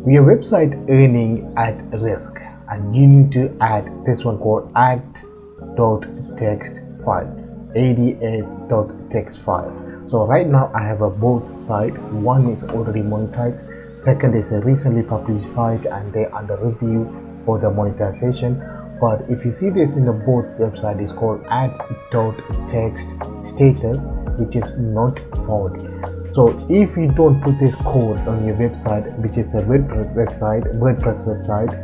your website earning at risk, and you need to add this one called ads.txt file, ads.txt file. So right now I have a both site. One is already monetized, second is a recently published site and they're under review for the monetization. But if you see this in the both website, is called ads.txt status, which is not found. So if you don't put this code on your website, which is a WordPress website,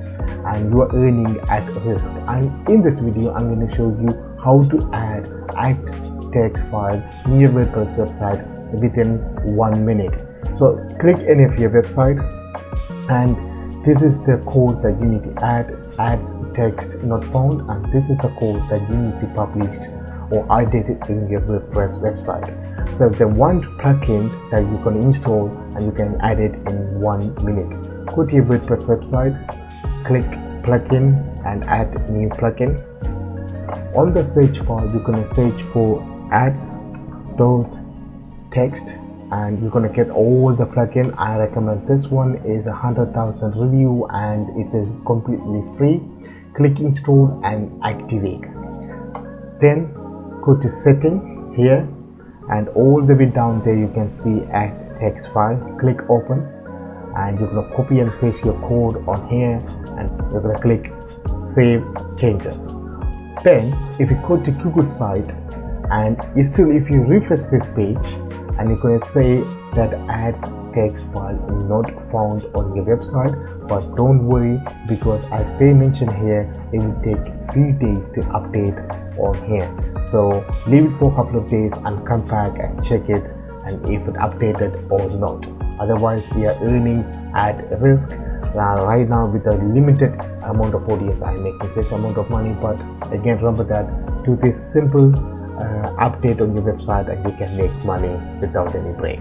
and you are earning at risk, and in this video I'm going to show you how to add ads.txt file in your WordPress website within 1 minute. So click any of your website, and this is the code that you need to add, ads.txt not found, and this is the code that you need to publish or edit it in your WordPress website. So the one plugin that you can install and you can add it in 1 minute. Go to your WordPress website, click plugin and add new plugin. On the search bar you're going to search for ads.txt and you're going to get all the plugin. I recommend this one, is 100,000 review and is completely free. Click install and activate. Then go to setting here, and all the way down there you can see ads.txt file. Click open, and you're going to copy and paste your code on here, and you're going to click save changes. Then if you go to Google site, and if you refresh this page, and you're going to say that ads.txt file is not found on your website, but don't worry, because as they mention here, it will take a few days to update on here. So leave it for a couple of days and come back and check it, and if it updated or not. Otherwise we are earning at risk. Right now with a limited amount of audience I'm making this amount of money, but again remember that do this simple update on your website and you can make money without any break.